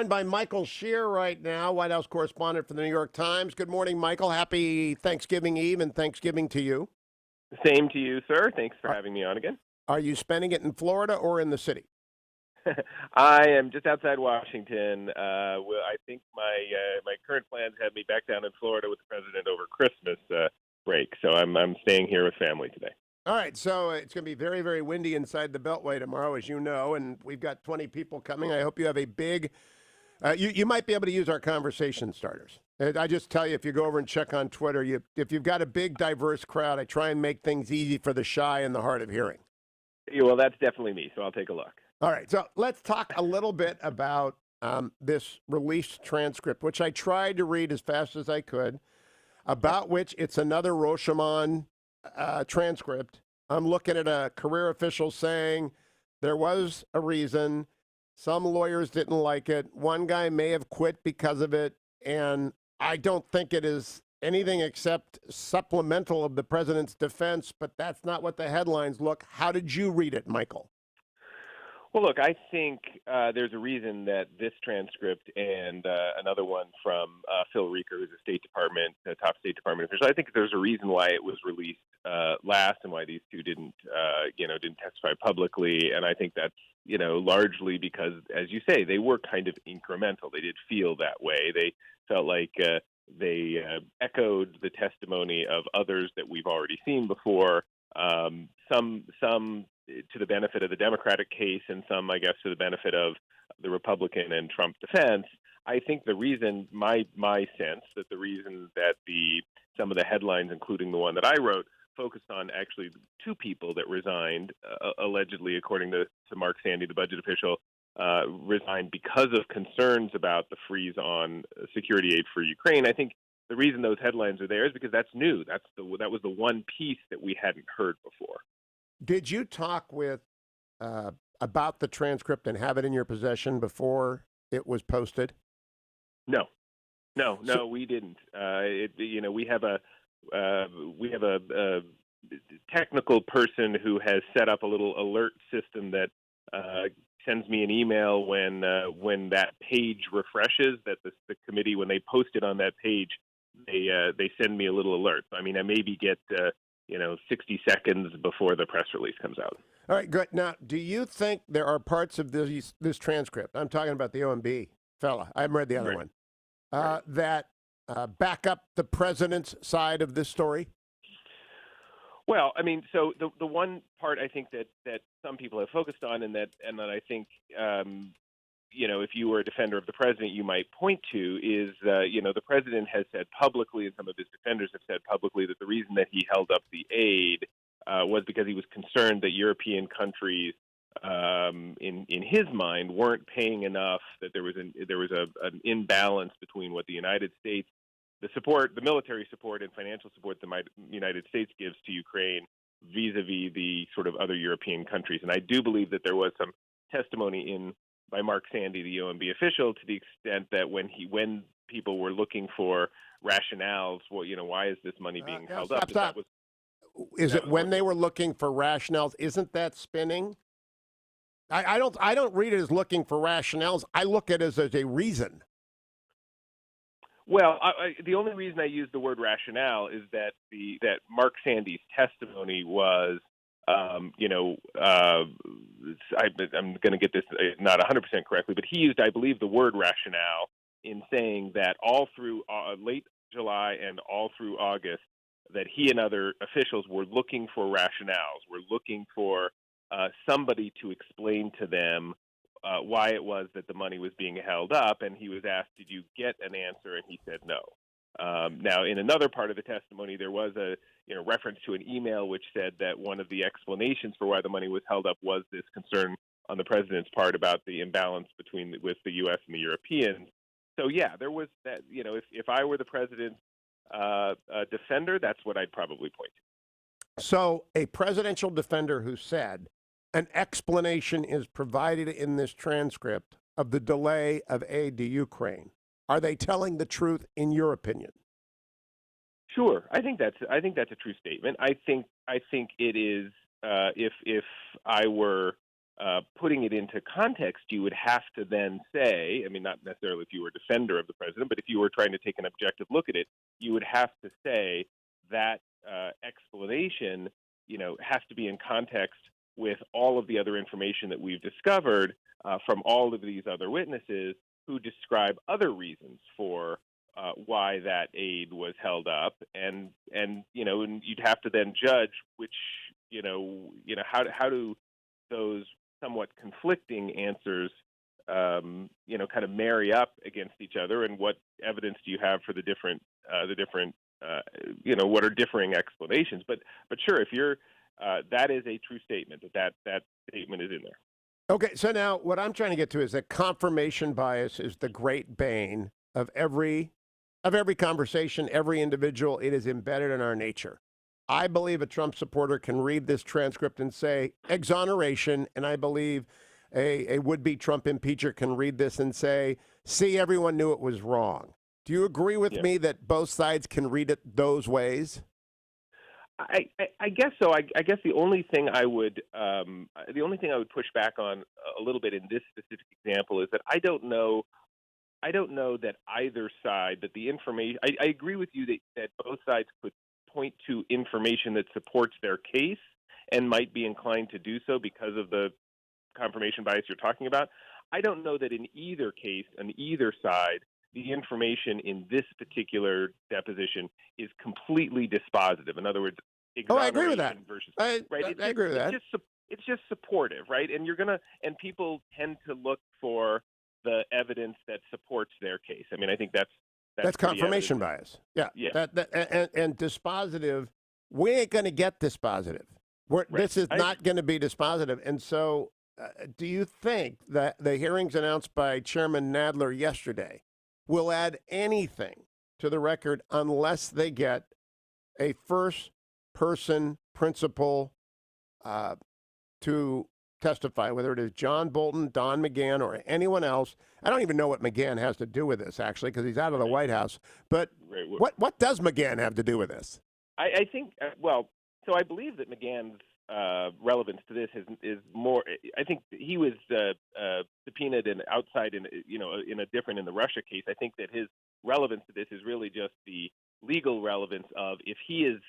Joined by Michael Shear right now, White House correspondent for the New York Times. Good morning, Michael. Happy Thanksgiving Eve and Thanksgiving to you. Same to you, sir. Thanks for Are, having me on again. are you spending it in Florida or in the city? I am just outside Washington. I think my current plans have me back down in Florida with the president over Christmas break, so I'm staying here with family today. All right, so it's going to be very, very windy inside the Beltway tomorrow, as you know, and we've got 20 people coming. I hope you have a big. You might be able to use our conversation starters. And I just tell you, if you go over and check on Twitter, if you've got a big, diverse crowd, I try and make things easy for the shy and the hard of hearing. Yeah, well, that's definitely me, so I'll take a look. All right, so let's talk a little bit about this released transcript, which I tried to read as fast as I could, about which it's another Rashomon transcript. I'm looking at a career official saying there was a reason. Some lawyers didn't like it. One guy may have quit because of it, and I don't think it is anything except supplemental of the president's defense, but that's not what the headlines look. How did you read it, Michael? Well, look, I think there's a reason that this transcript and another one from Phil Reeker, who's a top State Department official, I think there's a reason why it was released last and why these two didn't testify publicly. And I think that's, largely because, as you say, they were kind of incremental. They did feel that way. They felt like they echoed the testimony of others that we've already seen before. Some to the benefit of the Democratic case and some, I guess, to the benefit of the Republican and Trump defense. I think the reason, my sense, that the reason that some of the headlines, including the one that I wrote, focused on actually two people that resigned, allegedly, according to Mark Sandy, the budget official, resigned because of concerns about the freeze on security aid for Ukraine. I think the reason those headlines are there is because that's new. That was the one piece that we hadn't heard before. Did you talk with about the transcript and have it in your possession before it was posted? No, we didn't. We have a technical person who has set up a little alert system that sends me an email when that page refreshes. That the committee, when they post it on that page, they send me a little alert. I mean, I maybe get 60 seconds before the press release comes out. All right, good. Now, do you think there are parts of this transcript, I'm talking about the OMB fella, I haven't read the other one, that back up the president's side of this story? Well, I mean, so the one part I think that some people have focused on and that I think, if you were a defender of the president, you might point to is, the president has said publicly, and some of his defenders have said publicly, that the reason that he held up the aid was because he was concerned that European countries, in his mind, weren't paying enough. That there was an imbalance between what the United States, the military support and financial support the United States gives to Ukraine vis-a-vis the sort of other European countries. And I do believe that there was some testimony by Mark Sandy, the OMB official, to the extent that when people were looking for rationales, well, why is this money being held up? Stop. Is it when they were looking for rationales? Isn't that spinning? I don't read it as looking for rationales. I look at it as a reason. Well, the only reason I use the word rationale is that Mark Sandy's testimony was, I'm going to get this not 100% correctly, but he used, I believe, the word rationale in saying that all through late July and all through August, that he and other officials were looking for rationales, were looking for somebody to explain to them why it was that the money was being held up. And he was asked, did you get an answer? And he said no. Now, in another part of the testimony, there was a reference to an email which said that one of the explanations for why the money was held up was this concern on the president's part about the imbalance with the U.S. and the Europeans. So, yeah, there was that. If I were the president's defender, that's what I'd probably point to. So, a presidential defender who said an explanation is provided in this transcript of the delay of aid to Ukraine. Are they telling the truth, in your opinion? Sure, I think that's a true statement. I think it is. If I were putting it into context, you would have to then say, I mean, not necessarily if you were a defender of the president, but if you were trying to take an objective look at it, you would have to say that explanation, has to be in context with all of the other information that we've discovered from all of these other witnesses who describe other reasons for why that aid was held up, and you'd have to then judge which, how do those somewhat conflicting answers, kind of marry up against each other, and what evidence do you have for the different, what are differing explanations? But sure, if you're, that is a true statement. That statement is in there. Okay, so now what I'm trying to get to is that confirmation bias is the great bane of every conversation, every individual. It is embedded in our nature. I believe a Trump supporter can read this transcript and say exoneration, and I believe a would-be Trump impeacher can read this and say, see, everyone knew it was wrong. Do you agree with me that both sides can read it those ways? I guess so. I guess the only thing I would push back on a little bit in this specific example is that I don't know that either side, that the information. I agree with you that both sides could point to information that supports their case and might be inclined to do so because of the confirmation bias you're talking about. I don't know that in either case, on either side, the information in this particular deposition is completely dispositive. In other words, I agree with that. Versus, I agree with that. It's just supportive, right? And people tend to look for the evidence that supports their case. I mean, I think that's confirmation bias. Yeah. And dispositive, we ain't going to get dispositive. This is not going to be dispositive. And so do you think that the hearings announced by Chairman Nadler yesterday will add anything to the record unless they get a first-person principal to testify, whether it is John Bolton, Don McGahn, or anyone else? I don't even know what McGahn has to do with this, actually, because he's out of the White House. But what does McGahn have to do with this? I think, so I believe that McGahn's relevance to this is more. I think he was subpoenaed and outside in the Russia case. I think that his relevance to this is really just the legal relevance of if he is.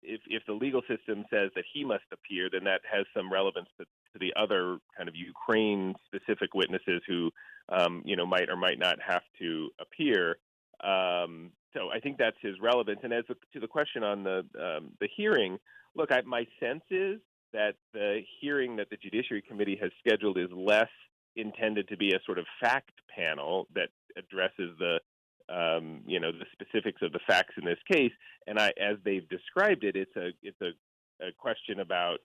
If the legal system says that he must appear, then that has some relevance to the other kind of Ukraine-specific witnesses who, might or might not have to appear. So I think that's his relevance. And as to the question on the hearing, look, my sense is that the hearing that the Judiciary Committee has scheduled is less intended to be a sort of fact panel that addresses the specifics of the facts in this case. And as they've described it, it's a question about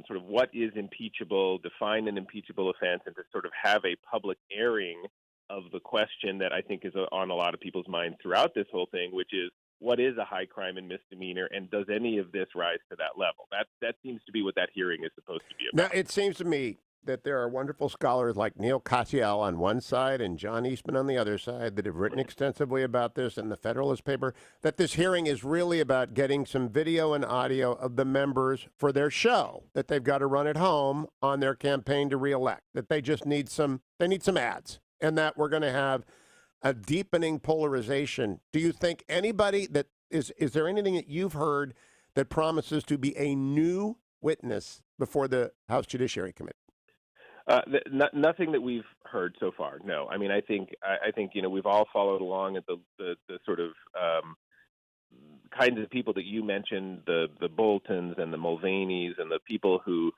sort of what is impeachable, define an impeachable offense, and to sort of have a public airing of the question that I think is on a lot of people's minds throughout this whole thing, which is what is a high crime and misdemeanor, and does any of this rise to that level? That seems to be what that hearing is supposed to be about. Now, it seems to me that there are wonderful scholars like Neil Katyal on one side and John Eastman on the other side that have written extensively about this in the Federalist paper, that this hearing is really about getting some video and audio of the members for their show that they've got to run at home on their campaign to reelect, that they just need some ads, and that we're going to have a deepening polarization. Do you think anybody that is there anything that you've heard that promises to be a new witness before the House Judiciary Committee? Nothing that we've heard so far. No, I mean, I think we've all followed along at the sort of kinds of people that you mentioned, the Boltons and the Mulvaneys and the people who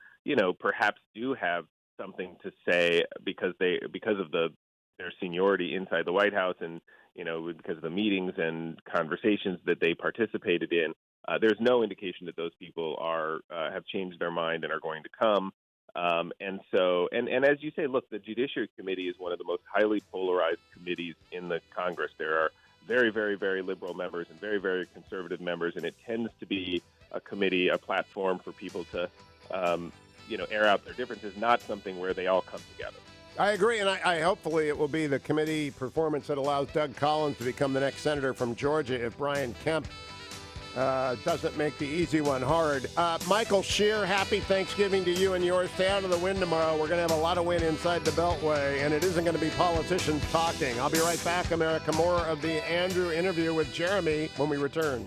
perhaps do have something to say because of their seniority inside the White House and because of the meetings and conversations that they participated in. There's no indication that those people have changed their mind and are going to come. And as you say, look, the Judiciary Committee is one of the most highly polarized committees in the Congress. There are very, very, very liberal members and very, very conservative members, and it tends to be a committee, a platform for people to, air out their differences, not something where they all come together. I agree, and I hopefully it will be the committee performance that allows Doug Collins to become the next senator from Georgia if Brian Kemp Doesn't make the easy one hard. Michael Shear, happy Thanksgiving to you and yours. Stay out of the wind tomorrow. We're going to have a lot of wind inside the Beltway, and it isn't going to be politicians talking. I'll be right back, America. More of the Andrew interview with Jeremy when we return.